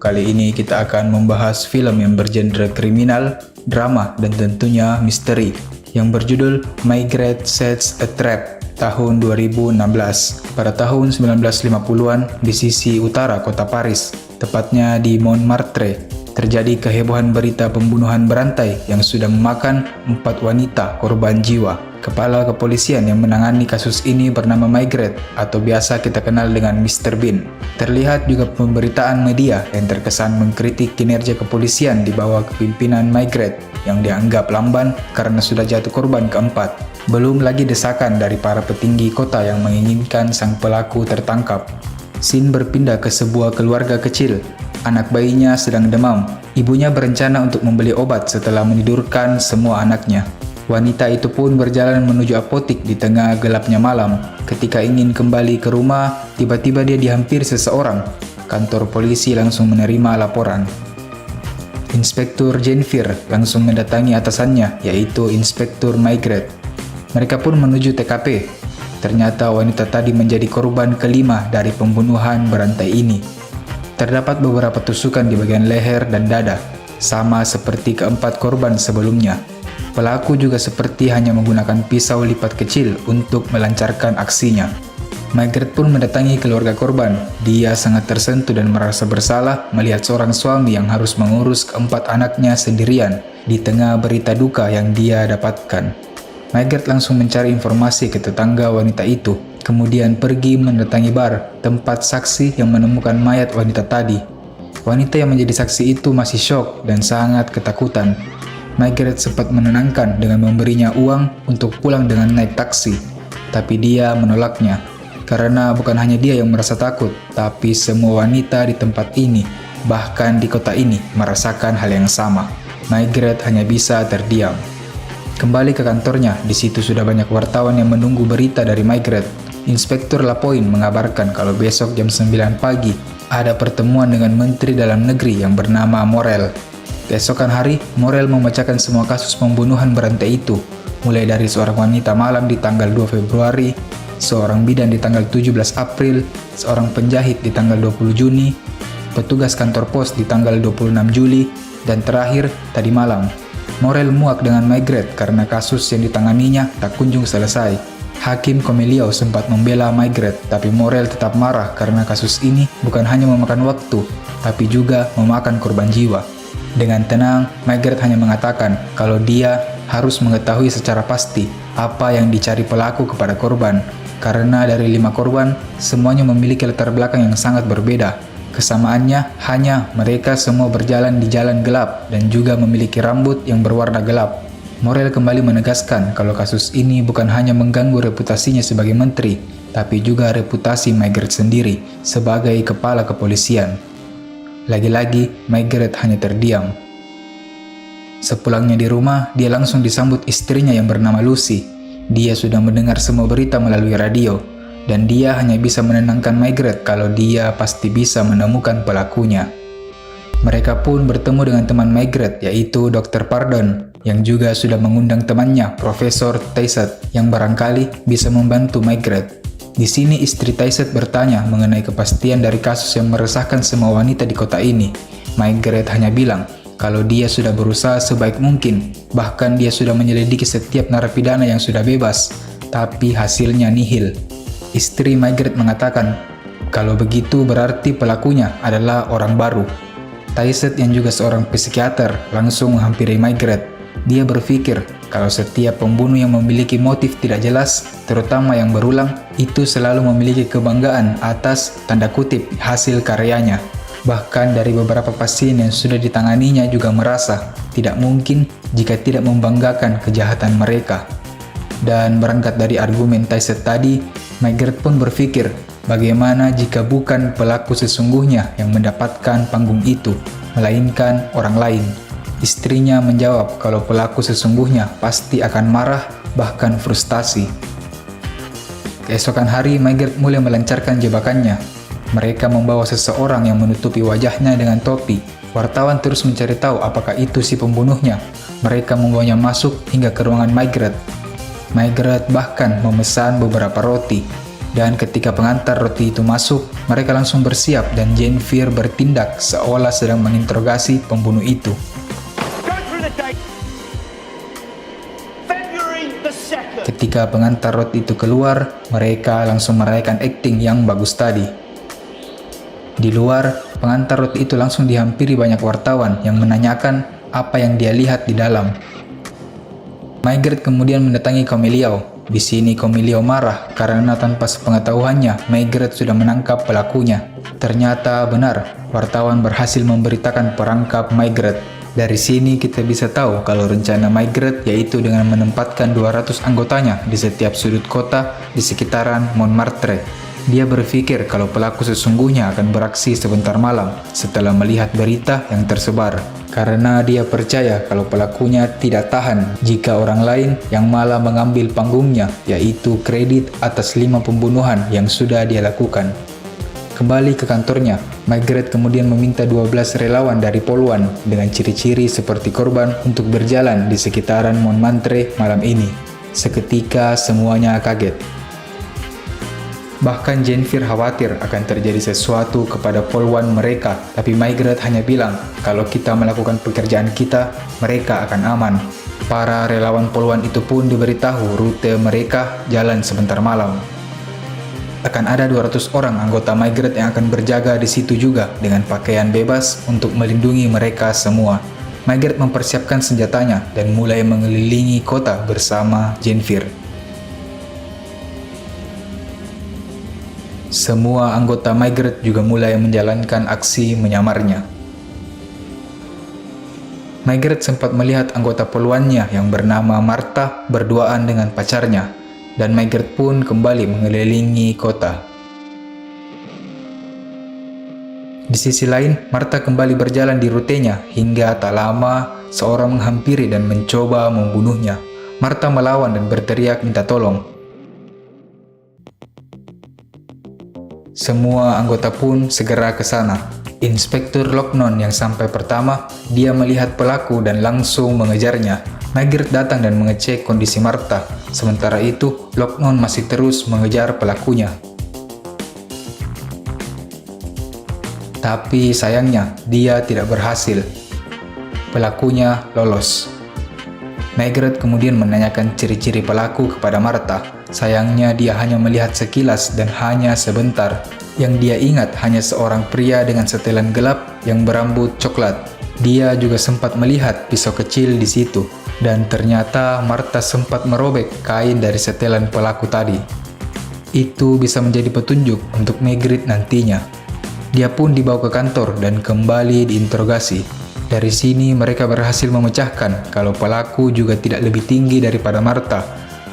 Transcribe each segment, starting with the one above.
Kali ini kita akan membahas film yang bergenre kriminal, drama, dan tentunya misteri yang berjudul Margaret Sets a Trap tahun 2016. Pada tahun 1950-an di sisi utara kota Paris, tepatnya di Montmartre, terjadi kehebohan berita pembunuhan berantai yang sudah memakan 4 wanita korban jiwa. Kepala kepolisian yang menangani kasus ini bernama Margaret atau biasa kita kenal dengan Mr. Bean. Terlihat juga pemberitaan media yang terkesan mengkritik kinerja kepolisian di bawah kepimpinan Margaret yang dianggap lamban karena sudah jatuh korban keempat. Belum lagi desakan dari para petinggi kota yang menginginkan sang pelaku tertangkap. Scene berpindah ke sebuah keluarga kecil. Anak bayinya sedang demam. Ibunya berencana untuk membeli obat setelah menidurkan semua anaknya. Wanita itu pun berjalan menuju apotik di tengah gelapnya malam. Ketika ingin kembali ke rumah, tiba-tiba dia dihampiri seseorang. Kantor polisi langsung menerima laporan. Inspektur Jennifer langsung mendatangi atasannya, yaitu Inspektur Margaret. Mereka pun menuju TKP. Ternyata wanita tadi menjadi korban kelima dari pembunuhan berantai ini. Terdapat beberapa tusukan di bagian leher dan dada, sama seperti keempat korban sebelumnya. Pelaku juga seperti hanya menggunakan pisau lipat kecil untuk melancarkan aksinya. Margaret pun mendatangi keluarga korban. Dia sangat tersentuh dan merasa bersalah melihat seorang suami yang harus mengurus keempat anaknya sendirian di tengah berita duka yang dia dapatkan. Margaret langsung mencari informasi ke tetangga wanita itu, kemudian pergi mendatangi bar, tempat saksi yang menemukan mayat wanita tadi. Wanita yang menjadi saksi itu masih syok dan sangat ketakutan. Margaret sempat menenangkan dengan memberinya uang untuk pulang dengan naik taksi, tapi dia menolaknya. Karena bukan hanya dia yang merasa takut, tapi semua wanita di tempat ini, bahkan di kota ini, merasakan hal yang sama. Margaret hanya bisa terdiam. Kembali ke kantornya, di situ sudah banyak wartawan yang menunggu berita dari Margaret. Inspektur Lapointe mengabarkan kalau besok jam 9 pagi ada pertemuan dengan Menteri Dalam Negeri yang bernama Morel. Keesokan hari, Morel membacakan semua kasus pembunuhan berantai itu, mulai dari seorang wanita malam di tanggal 2 Februari, seorang bidan di tanggal 17 April, seorang penjahit di tanggal 20 Juni, petugas kantor pos di tanggal 26 Juli, dan terakhir tadi malam. Morel muak dengan Margaret karena kasus yang ditanganinya tak kunjung selesai. Hakim Comeliau sempat membela Margaret, tapi Morel tetap marah karena kasus ini bukan hanya memakan waktu, tapi juga memakan korban jiwa. Dengan tenang, Margaret hanya mengatakan kalau dia harus mengetahui secara pasti apa yang dicari pelaku kepada korban, karena dari 5 korban, semuanya memiliki latar belakang yang sangat berbeda. Kesamaannya hanya mereka semua berjalan di jalan gelap dan juga memiliki rambut yang berwarna gelap. Morel kembali menegaskan kalau kasus ini bukan hanya mengganggu reputasinya sebagai menteri, tapi juga reputasi Margaret sendiri sebagai kepala kepolisian. Lagi-lagi, Margaret hanya terdiam. Sepulangnya di rumah, dia langsung disambut istrinya yang bernama Lucy. Dia sudah mendengar semua berita melalui radio, dan dia hanya bisa menenangkan Margaret kalau dia pasti bisa menemukan pelakunya. Mereka pun bertemu dengan teman Margaret, yaitu Dr. Pardon, yang juga sudah mengundang temannya, Profesor Tayset, yang barangkali bisa membantu Margaret. Di sini istri Tayset bertanya mengenai kepastian dari kasus yang meresahkan semua wanita di kota ini. Margaret hanya bilang kalau dia sudah berusaha sebaik mungkin, bahkan dia sudah menyelidiki setiap narapidana yang sudah bebas, tapi hasilnya nihil. Istri Margaret mengatakan kalau begitu berarti pelakunya adalah orang baru. Tayset yang juga seorang psikiater langsung menghampiri Margaret. Dia berpikir kalau setiap pembunuh yang memiliki motif tidak jelas, terutama yang berulang, itu selalu memiliki kebanggaan atas tanda kutip hasil karyanya. Bahkan dari beberapa pasien yang sudah ditanganinya juga merasa tidak mungkin jika tidak membanggakan kejahatan mereka. Dan berangkat dari argumen Tayset tadi, Margaret pun berpikir bagaimana jika bukan pelaku sesungguhnya yang mendapatkan panggung itu, melainkan orang lain. Istrinya menjawab kalau pelaku sesungguhnya pasti akan marah, bahkan frustasi. Keesokan hari, Margaret mulai melancarkan jebakannya. Mereka membawa seseorang yang menutupi wajahnya dengan topi. Wartawan terus mencari tahu apakah itu si pembunuhnya. Mereka membawanya masuk hingga ke ruangan Margaret. Margaret bahkan memesan beberapa roti. Dan ketika pengantar roti itu masuk, mereka langsung bersiap dan Jennifer bertindak seolah sedang menginterogasi pembunuh itu. Ketika pengantar roti itu keluar, mereka langsung merayakan akting yang bagus tadi. Di luar, pengantar roti itu langsung dihampiri banyak wartawan yang menanyakan apa yang dia lihat di dalam. Maigret kemudian mendatangi Comeliao. Di sini Comeliao marah karena tanpa sepengetahuannya Maigret sudah menangkap pelakunya. Ternyata benar, wartawan berhasil memberitakan perangkap Maigret. Dari sini kita bisa tahu kalau rencana Maigret yaitu dengan menempatkan 200 anggotanya di setiap sudut kota di sekitaran Montmartre. Dia berpikir kalau pelaku sesungguhnya akan beraksi sebentar malam setelah melihat berita yang tersebar. Karena dia percaya kalau pelakunya tidak tahan jika orang lain yang malah mengambil panggungnya, yaitu kredit atas 5 pembunuhan yang sudah dia lakukan. Kembali ke kantornya, Maigret kemudian meminta 12 relawan dari Poluan dengan ciri-ciri seperti korban untuk berjalan di sekitaran Montmartre malam ini. Seketika semuanya kaget. Bahkan Jennifer khawatir akan terjadi sesuatu kepada Poluan mereka, tapi Maigret hanya bilang kalau kita melakukan pekerjaan kita, mereka akan aman. Para relawan Poluan itu pun diberitahu rute mereka jalan sebentar malam. Akan ada 200 orang anggota Maigret yang akan berjaga di situ juga dengan pakaian bebas untuk melindungi mereka semua. Maigret mempersiapkan senjatanya dan mulai mengelilingi kota bersama Jennifer. Semua anggota Maigret juga mulai menjalankan aksi menyamarnya. Maigret sempat melihat anggota Poluannya yang bernama Martha berduaan dengan pacarnya, dan Maigret pun kembali mengelilingi kota. Di sisi lain, Martha kembali berjalan di rutenya hingga tak lama seorang menghampiri dan mencoba membunuhnya. Martha melawan dan berteriak minta tolong. Semua anggota pun segera ke sana. Inspektur Locknon yang sampai pertama, dia melihat pelaku dan langsung mengejarnya. Maigret datang dan mengecek kondisi Martha. Sementara itu, Locknon masih terus mengejar pelakunya. Tapi sayangnya, dia tidak berhasil. Pelakunya lolos. Maigret kemudian menanyakan ciri-ciri pelaku kepada Martha. Sayangnya dia hanya melihat sekilas dan hanya sebentar. Yang dia ingat hanya seorang pria dengan setelan gelap yang berambut coklat. Dia juga sempat melihat pisau kecil di situ. Dan ternyata Martha sempat merobek kain dari setelan pelaku tadi. Itu bisa menjadi petunjuk untuk Maigret nantinya. Dia pun dibawa ke kantor dan kembali diinterogasi. Dari sini mereka berhasil memecahkan kalau pelaku juga tidak lebih tinggi daripada Martha,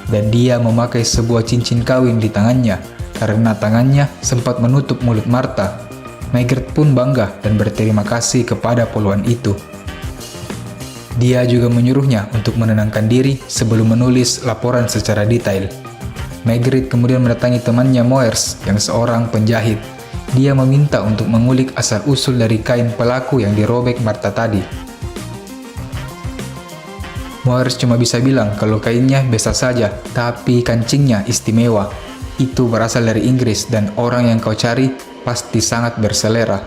dan dia memakai sebuah cincin kawin di tangannya karena tangannya sempat menutup mulut Martha. Maigret pun bangga dan berterima kasih kepada Poluan itu. Dia juga menyuruhnya untuk menenangkan diri sebelum menulis laporan secara detail. Maigret kemudian mendatangi temannya Moers yang seorang penjahit. Dia meminta untuk mengulik asal-usul dari kain pelaku yang dirobek Martha tadi. Moers cuma bisa bilang kalau kainnya biasa saja, tapi kancingnya istimewa. Itu berasal dari Inggris dan orang yang kau cari pasti sangat berselera.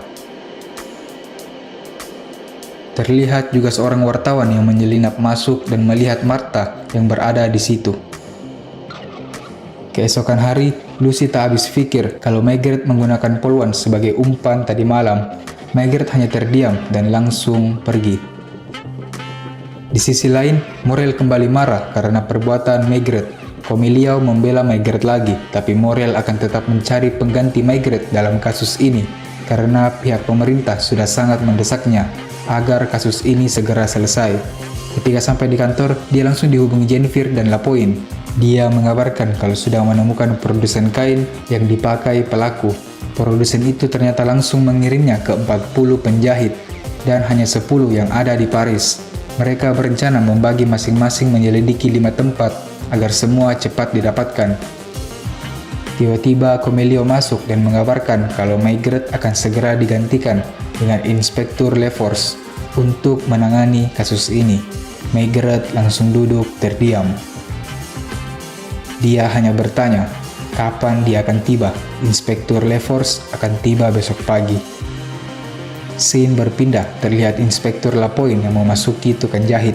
Terlihat juga seorang wartawan yang menyelinap masuk dan melihat Martha yang berada di situ. Keesokan hari, Lucy tak habis pikir kalau Maigret menggunakan Poluan sebagai umpan tadi malam. Maigret hanya terdiam dan langsung pergi. Di sisi lain, Morel kembali marah karena perbuatan Maigret. Comeliao membela Maigret lagi, tapi Morel akan tetap mencari pengganti Maigret dalam kasus ini karena pihak pemerintah sudah sangat mendesaknya agar kasus ini segera selesai. Ketika sampai di kantor, dia langsung dihubungi Jennifer dan Lapointe. Dia mengabarkan kalau sudah menemukan produsen kain yang dipakai pelaku. Produsen itu ternyata langsung mengirimnya ke 40 penjahit dan hanya 10 yang ada di Paris. Mereka berencana membagi masing-masing menyelidiki 5 tempat agar semua cepat didapatkan. Tiba-tiba Comeliao masuk dan mengabarkan kalau Maigret akan segera digantikan dengan Inspektur Lefors untuk menangani kasus ini. Maigret langsung duduk terdiam. Dia hanya bertanya, Kapan dia akan tiba? Inspektur Lefors akan tiba besok pagi. Scene berpindah, terlihat Inspektur Lapointe yang memasuki tukang jahit.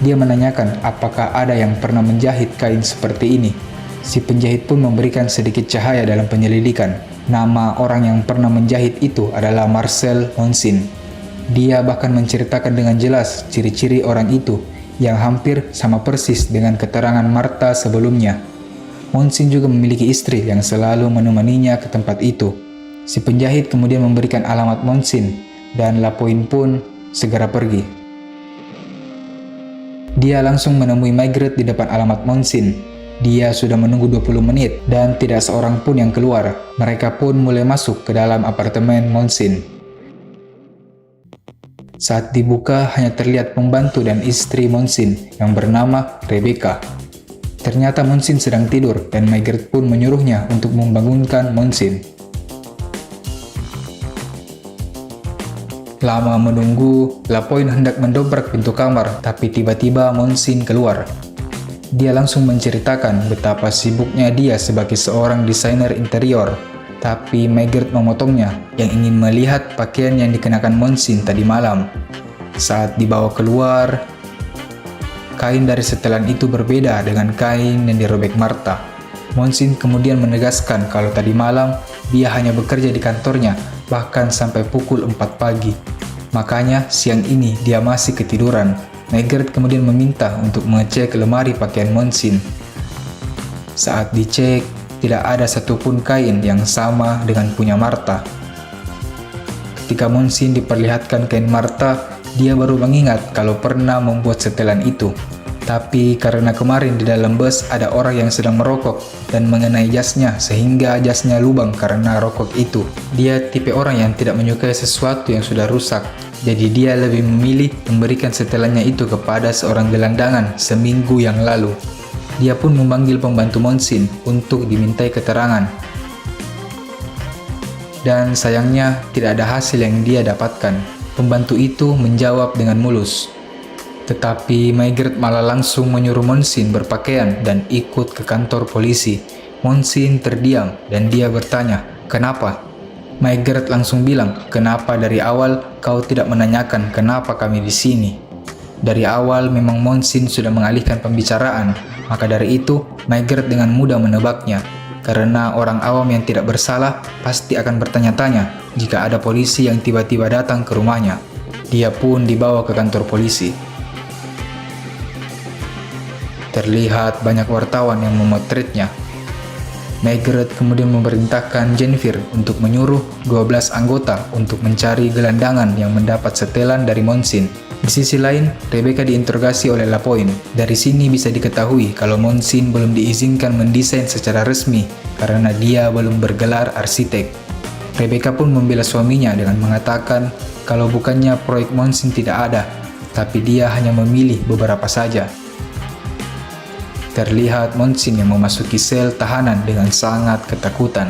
Dia menanyakan apakah ada yang pernah menjahit kain seperti ini. Si penjahit pun memberikan sedikit cahaya dalam penyelidikan. Nama orang yang pernah menjahit itu adalah Marcel Monsin. Dia bahkan menceritakan dengan jelas ciri-ciri orang itu yang hampir sama persis dengan keterangan Martha sebelumnya. Monsin juga memiliki istri yang selalu menemaninya ke tempat itu. Si penjahit kemudian memberikan alamat Monsin dan Lapointe pun segera pergi. Dia langsung menemui Maigret di depan alamat Monsin. Dia sudah menunggu 20 menit dan tidak seorang pun yang keluar. Mereka pun mulai masuk ke dalam apartemen Monsin. Saat dibuka hanya terlihat pembantu dan istri Monsin yang bernama Rebecca. Ternyata Monsin sedang tidur dan Maigret pun menyuruhnya untuk membangunkan Monsin. Lama menunggu, Lapointe hendak mendobrak pintu kamar, tapi tiba-tiba Monsin keluar. Dia langsung menceritakan betapa sibuknya dia sebagai seorang desainer interior, tapi Maigret memotongnya yang ingin melihat pakaian yang dikenakan Monsin tadi malam. Saat dibawa keluar, kain dari setelan itu berbeda dengan kain yang dirobek Martha. Monsin kemudian menegaskan kalau tadi malam dia hanya bekerja di kantornya, bahkan sampai pukul 4 pagi. Makanya siang ini dia masih ketiduran. Maigret kemudian meminta untuk mengecek lemari pakaian Monsin. Saat dicek, tidak ada satupun kain yang sama dengan punya Martha. Ketika Monsin diperlihatkan kain Martha, dia baru mengingat kalau pernah membuat setelan itu. Tapi karena kemarin di dalam bus ada orang yang sedang merokok dan mengenai jasnya sehingga jasnya lubang karena rokok itu. Dia tipe orang yang tidak menyukai sesuatu yang sudah rusak. Jadi dia lebih memilih memberikan setelannya itu kepada seorang gelandangan seminggu yang lalu. Dia pun memanggil pembantu Monsin untuk dimintai keterangan. Dan sayangnya tidak ada hasil yang dia dapatkan. Pembantu itu menjawab dengan mulus. Tetapi Maigret malah langsung menyuruh Monsin berpakaian dan ikut ke kantor polisi. Monsin terdiam dan dia bertanya, "Kenapa?" Maigret langsung bilang, "Kenapa dari awal kau tidak menanyakan kenapa kami di sini?" Dari awal memang Monsin sudah mengalihkan pembicaraan, maka dari itu Maigret dengan mudah menebaknya. Karena orang awam yang tidak bersalah pasti akan bertanya-tanya jika ada polisi yang tiba-tiba datang ke rumahnya. Dia pun dibawa ke kantor polisi. Terlihat banyak wartawan yang memotretnya. Maigret kemudian memerintahkan Jennifer untuk menyuruh 12 anggota untuk mencari gelandangan yang mendapat setelan dari Monsin. Di sisi lain, Rebecca diinterogasi oleh Lapointe. Dari sini bisa diketahui kalau Monsin belum diizinkan mendesain secara resmi karena dia belum bergelar arsitek. Rebecca pun membela suaminya dengan mengatakan kalau bukannya proyek Monsin tidak ada, tapi dia hanya memilih beberapa saja. Terlihat Monsin yang memasuki sel tahanan dengan sangat ketakutan.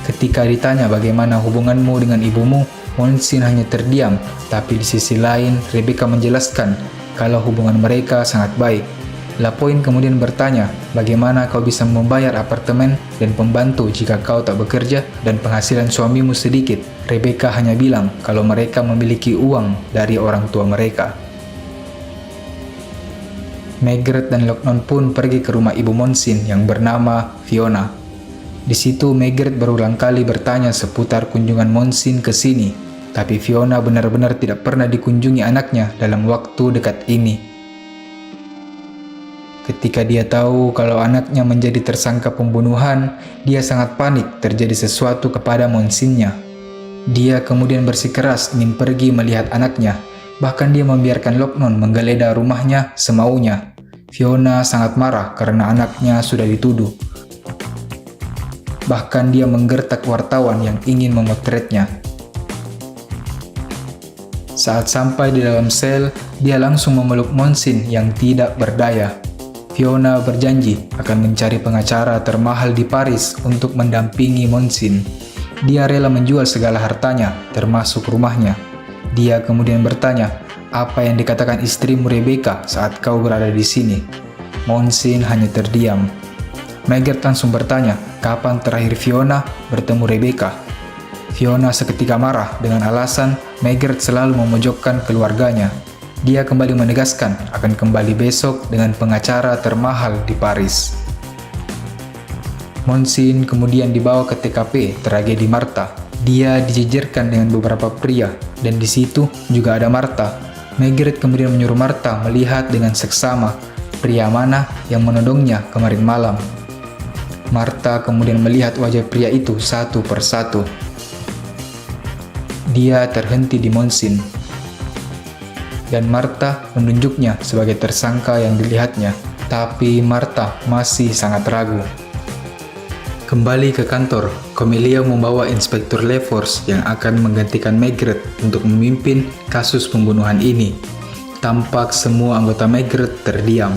Ketika ditanya bagaimana hubunganmu dengan ibumu, Monsin hanya terdiam, tapi di sisi lain Rebecca menjelaskan kalau hubungan mereka sangat baik. Lapointe kemudian bertanya, bagaimana kau bisa membayar apartemen dan pembantu jika kau tak bekerja dan penghasilan suamimu sedikit? Rebecca hanya bilang kalau mereka memiliki uang dari orang tua mereka. Maigret dan Locknon pun pergi ke rumah ibu Monsin yang bernama Fiona. Di situ Maigret berulang kali bertanya seputar kunjungan Monsin ke sini, tapi Fiona benar-benar tidak pernah dikunjungi anaknya dalam waktu dekat ini. Ketika dia tahu kalau anaknya menjadi tersangka pembunuhan, dia sangat panik terjadi sesuatu kepada Monsinnya. Dia kemudian bersikeras ingin pergi melihat anaknya, bahkan dia membiarkan Locknon menggeledah rumahnya semaunya. Fiona sangat marah karena anaknya sudah dituduh. Bahkan dia menggertak wartawan yang ingin memotretnya. Saat sampai di dalam sel, dia langsung memeluk Monsin yang tidak berdaya. Fiona berjanji akan mencari pengacara termahal di Paris untuk mendampingi Monsin. Dia rela menjual segala hartanya, termasuk rumahnya. Dia kemudian bertanya, apa yang dikatakan istrimu Rebecca saat kau berada di sini? Monsin hanya terdiam. Margaret langsung bertanya kapan terakhir Fiona bertemu Rebecca. Fiona seketika marah dengan alasan Margaret selalu memojokkan keluarganya. Dia kembali menegaskan akan kembali besok dengan pengacara termahal di Paris. Monsin kemudian dibawa ke TKP tragedi Martha. Dia dijejerkan dengan beberapa pria, dan di situ juga ada Martha. Margaret kemudian menyuruh Martha melihat dengan seksama pria mana yang menodongnya kemarin malam. Martha kemudian melihat wajah pria itu satu persatu. Dia terhenti di Monsin, dan Martha menunjuknya sebagai tersangka yang dilihatnya, tapi Martha masih sangat ragu. Kembali ke kantor, Cornelia membawa Inspektur LaForce yang akan menggantikan Margaret untuk memimpin kasus pembunuhan ini. Tampak semua anggota Margaret terdiam.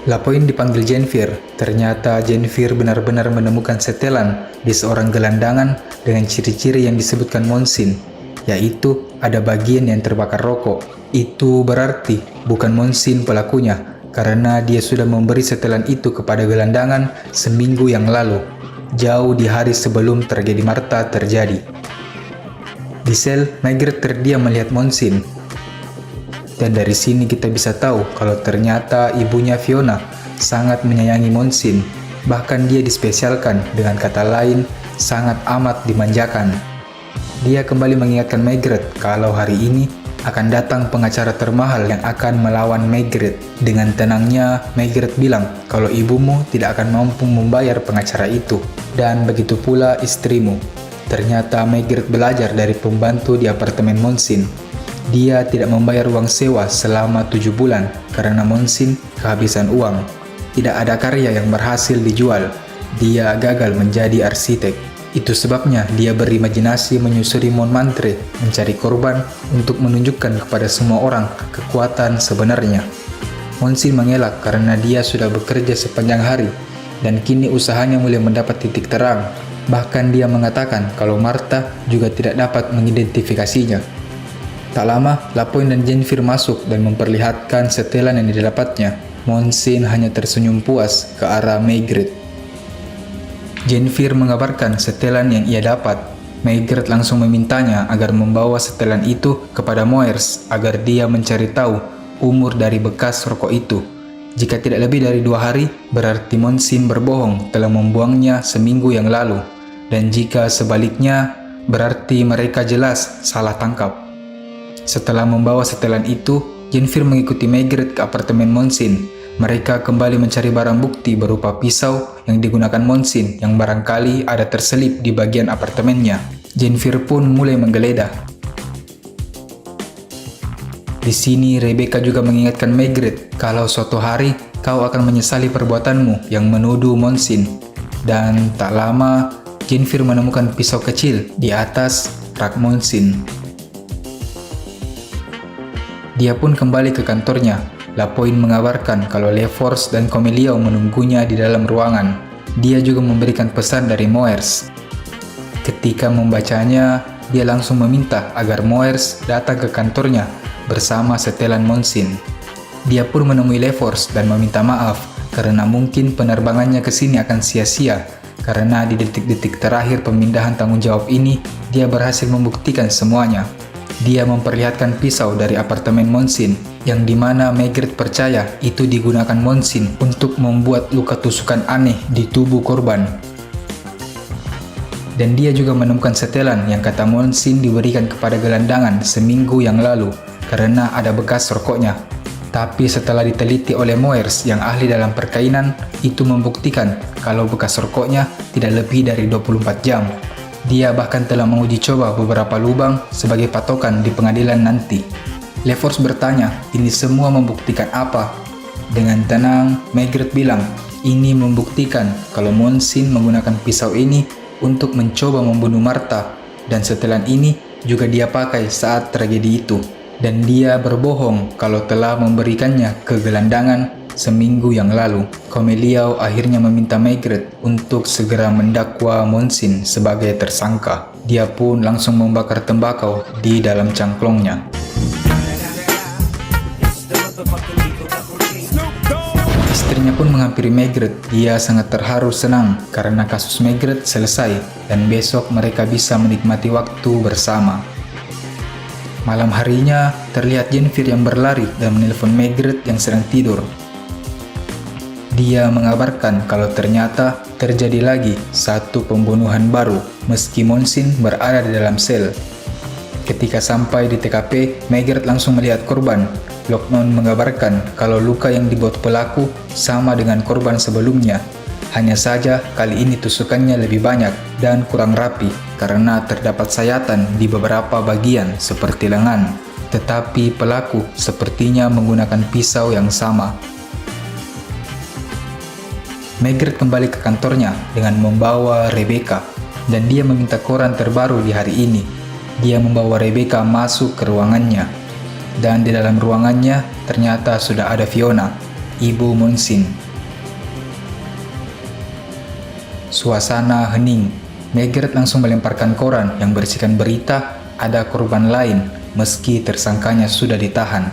Lapoin dipanggil Jennifer. Ternyata Jennifer benar-benar menemukan setelan di seorang gelandangan dengan ciri-ciri yang disebutkan Monsin, yaitu ada bagian yang terbakar rokok. Itu berarti bukan Monsin pelakunya, karena dia sudah memberi setelan itu kepada gelandangan seminggu yang lalu, jauh di hari sebelum tragedi Martha terjadi. Di sel, Margaret terdiam melihat Monsin. Dan dari sini kita bisa tahu kalau ternyata ibunya Fiona sangat menyayangi Monsin. Bahkan dia dispesialkan, dengan kata lain, sangat amat dimanjakan. Dia kembali mengingatkan Margaret kalau hari ini akan datang pengacara termahal yang akan melawan Margaret. Dengan tenangnya, Margaret bilang kalau ibumu tidak akan mampu membayar pengacara itu, dan begitu pula istrimu. Ternyata Margaret belajar dari pembantu di apartemen Monsin. Dia tidak membayar uang sewa selama 7 bulan karena Monsin kehabisan uang. Tidak ada karya yang berhasil dijual. Dia gagal menjadi arsitek. Itu sebabnya dia berimajinasi menyusuri Montmartre mencari korban untuk menunjukkan kepada semua orang kekuatan sebenarnya. Monsin mengelak karena dia sudah bekerja sepanjang hari dan kini usahanya mulai mendapat titik terang. Bahkan dia mengatakan kalau Martha juga tidak dapat mengidentifikasinya. Tak lama, Lapoin dan Jennifer masuk dan memperlihatkan setelan yang didapatnya. Monsin hanya tersenyum puas ke arah Margaret. Jennifer mengabarkan setelan yang ia dapat. Margaret langsung memintanya agar membawa setelan itu kepada Moers agar dia mencari tahu umur dari bekas rokok itu. Jika tidak lebih dari 2 hari, berarti Monsin berbohong telah membuangnya seminggu yang lalu. Dan jika sebaliknya, berarti mereka jelas salah tangkap. Setelah membawa setelan itu, Jennifer mengikuti Margaret ke apartemen Monsin. Mereka kembali mencari barang bukti berupa pisau yang digunakan Monsin yang barangkali ada terselip di bagian apartemennya. Jennifer pun mulai menggeledah. Di sini Rebecca juga mengingatkan Margaret kalau suatu hari kau akan menyesali perbuatanmu yang menuduh Monsin. Dan tak lama, Jennifer menemukan pisau kecil di atas rak Monsin. Dia pun kembali ke kantornya. Lapoin mengabarkan kalau LaForce dan Cornelia menunggunya di dalam ruangan. Dia juga memberikan pesan dari Moers. Ketika membacanya, dia langsung meminta agar Moers datang ke kantornya bersama setelan Monsin. Dia pun menemui LaForce dan meminta maaf karena mungkin penerbangannya ke sini akan sia-sia, karena di detik-detik terakhir pemindahan tanggung jawab ini, dia berhasil membuktikan semuanya. Dia memperlihatkan pisau dari apartemen Monsin, yang dimana Margaret percaya itu digunakan Monsin untuk membuat luka tusukan aneh di tubuh korban. Dan dia juga menemukan setelan yang kata Monsin diberikan kepada gelandangan seminggu yang lalu karena ada bekas rokoknya. Tapi setelah diteliti oleh Moers yang ahli dalam perkainan, itu membuktikan kalau bekas rokoknya tidak lebih dari 24 jam. Dia bahkan telah menguji coba beberapa lubang sebagai patokan di pengadilan nanti. LaForce bertanya, ini semua membuktikan apa? Dengan tenang, Margaret bilang, ini membuktikan kalau Monsin menggunakan pisau ini untuk mencoba membunuh Martha, dan setelan ini juga dia pakai saat tragedi itu. Dan dia berbohong kalau telah memberikannya ke gelandangan seminggu yang lalu. Cornelia akhirnya meminta Margaret untuk segera mendakwa Monsin sebagai tersangka. Dia pun langsung membakar tembakau di dalam cangklongnya. Istrinya Istrinya pun menghampiri Margaret. Dia sangat terharu senang karena kasus Margaret selesai dan besok mereka bisa menikmati waktu bersama. Malam harinya, terlihat Jennifer yang berlari dan menelpon Margaret yang sedang tidur. Dia mengabarkan kalau ternyata terjadi lagi satu pembunuhan baru meski Monsin berada di dalam sel. Ketika sampai di TKP, Margaret langsung melihat korban. Locknon mengabarkan kalau luka yang dibuat pelaku sama dengan korban sebelumnya. Hanya saja kali ini tusukannya lebih banyak dan kurang rapi karena terdapat sayatan di beberapa bagian seperti lengan. Tetapi pelaku sepertinya menggunakan pisau yang sama. Margaret kembali ke kantornya dengan membawa Rebecca dan dia meminta koran terbaru di hari ini. Dia membawa Rebecca masuk ke ruangannya, dan di dalam ruangannya ternyata sudah ada Fiona, ibu Monsin. Suasana hening. Margaret langsung melemparkan koran yang berisikan berita ada korban lain meski tersangkanya sudah ditahan.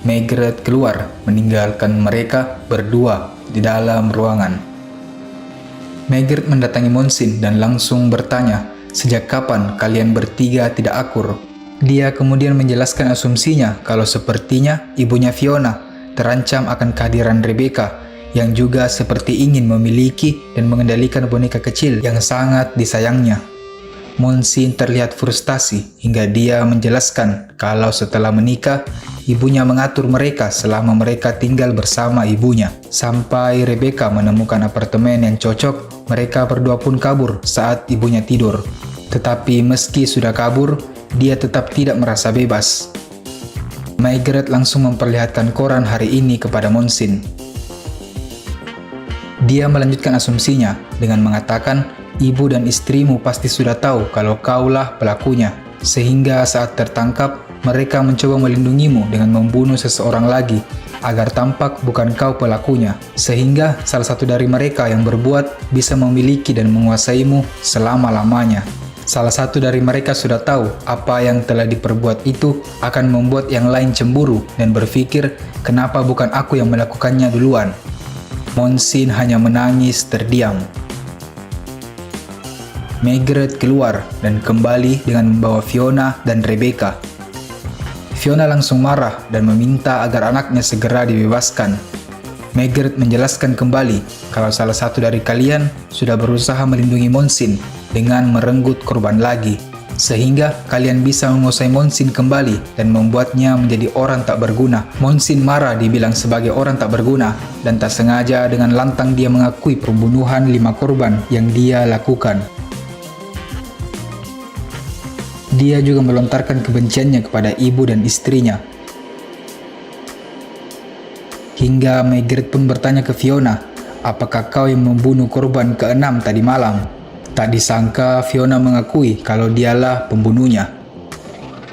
Margaret keluar meninggalkan mereka berdua di dalam ruangan. Margaret mendatangi Monsin dan langsung bertanya, sejak kapan kalian bertiga tidak akur? Dia kemudian menjelaskan asumsinya kalau sepertinya ibunya Fiona terancam akan kehadiran Rebecca yang juga seperti ingin memiliki dan mengendalikan boneka kecil yang sangat disayangnya. Monsin terlihat frustasi hingga dia menjelaskan kalau setelah menikah, ibunya mengatur mereka selama mereka tinggal bersama ibunya. Sampai Rebecca menemukan apartemen yang cocok, mereka berdua pun kabur saat ibunya tidur. Tetapi meski sudah kabur, dia tetap tidak merasa bebas. Margaret langsung memperlihatkan koran hari ini kepada Monsin. Dia melanjutkan asumsinya dengan mengatakan, ibu dan istrimu pasti sudah tahu kalau kaulah pelakunya, sehingga saat tertangkap, mereka mencoba melindungimu dengan membunuh seseorang lagi, agar tampak bukan kau pelakunya, sehingga salah satu dari mereka yang berbuat bisa memiliki dan menguasaimu selama-lamanya. Salah satu dari mereka sudah tahu apa yang telah diperbuat itu akan membuat yang lain cemburu dan berpikir, kenapa bukan aku yang melakukannya duluan. Monsin hanya menangis terdiam. Margaret keluar dan kembali dengan membawa Fiona dan Rebecca. Fiona langsung marah dan meminta agar anaknya segera dibebaskan. Margaret menjelaskan kembali kalau salah satu dari kalian sudah berusaha melindungi Monsin dengan merenggut korban lagi, sehingga kalian bisa menguasai Monsin kembali dan membuatnya menjadi orang tak berguna. Monsin marah dibilang sebagai orang tak berguna dan tak sengaja dengan lantang dia mengakui pembunuhan 5 korban yang dia lakukan. Dia juga melontarkan kebenciannya kepada ibu dan istrinya. Hingga Margaret pun bertanya ke Fiona, apakah kau yang membunuh korban ke-6 tadi malam? Tak disangka Fiona mengakui kalau dialah pembunuhnya.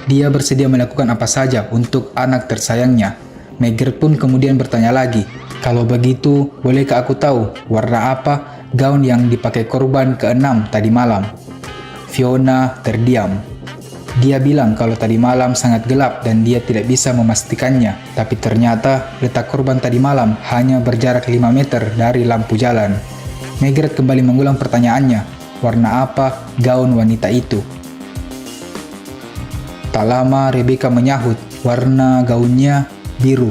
Dia bersedia melakukan apa saja untuk anak tersayangnya. Margaret pun kemudian bertanya lagi, kalau begitu bolehkah aku tahu warna apa gaun yang dipakai korban ke-6 tadi malam? Fiona terdiam. Dia bilang kalau tadi malam sangat gelap dan dia tidak bisa memastikannya, tapi ternyata letak korban tadi malam hanya berjarak 5 meter dari lampu jalan. Margaret kembali mengulang pertanyaannya, warna apa gaun wanita itu? Tak lama Rebecca menyahut, warna gaunnya biru.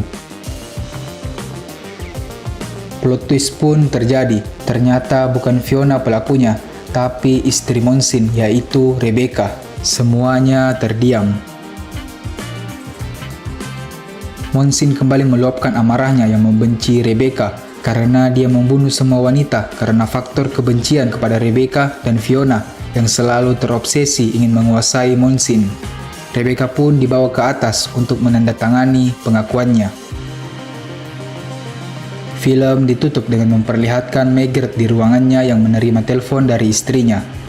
Plot twist pun terjadi, ternyata bukan Fiona pelakunya, tapi istri Monsin yaitu Rebecca. Semuanya terdiam. Monsin kembali meluapkan amarahnya yang membenci Rebecca karena dia membunuh semua wanita karena faktor kebencian kepada Rebecca dan Fiona yang selalu terobsesi ingin menguasai Monsin. Rebecca pun dibawa ke atas untuk menandatangani pengakuannya. Film ditutup dengan memperlihatkan Margaret di ruangannya yang menerima telepon dari istrinya.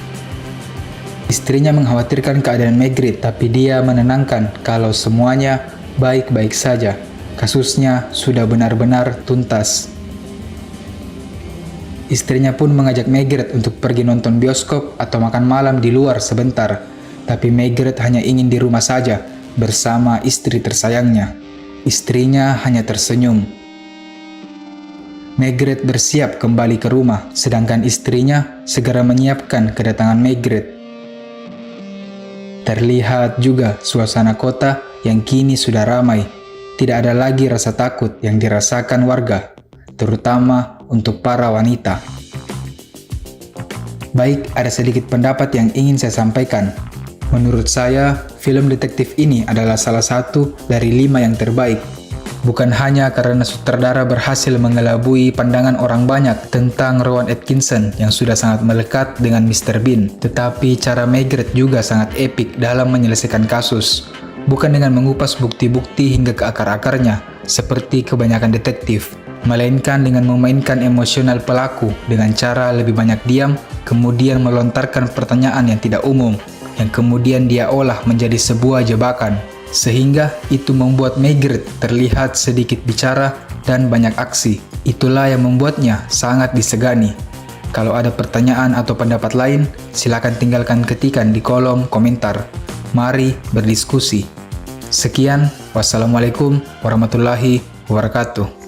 Istrinya mengkhawatirkan keadaan Margaret, tapi dia menenangkan kalau semuanya baik-baik saja. Kasusnya sudah benar-benar tuntas. Istrinya pun mengajak Margaret untuk pergi nonton bioskop atau makan malam di luar sebentar. Tapi Margaret hanya ingin di rumah saja bersama istri tersayangnya. Istrinya hanya tersenyum. Maigret bersiap kembali ke rumah, sedangkan istrinya segera menyiapkan kedatangan Maigret. Terlihat juga suasana kota yang kini sudah ramai. Tidak ada lagi rasa takut yang dirasakan warga, terutama untuk para wanita. Baik, ada sedikit pendapat yang ingin saya sampaikan. Menurut saya, film detektif ini adalah salah satu dari 5 yang terbaik. Bukan hanya karena sutradara berhasil mengelabui pandangan orang banyak tentang Rowan Atkinson yang sudah sangat melekat dengan Mr. Bean, tetapi cara Maigret juga sangat epik dalam menyelesaikan kasus. Bukan dengan mengupas bukti-bukti hingga ke akar-akarnya, seperti kebanyakan detektif, melainkan dengan memainkan emosional pelaku dengan cara lebih banyak diam, kemudian melontarkan pertanyaan yang tidak umum, yang kemudian dia olah menjadi sebuah jebakan, sehingga itu membuat Maigret terlihat sedikit bicara dan banyak aksi. Itulah yang membuatnya sangat disegani. Kalau ada pertanyaan atau pendapat lain, silakan tinggalkan ketikan di kolom komentar. Mari berdiskusi. Sekian, wassalamualaikum warahmatullahi wabarakatuh.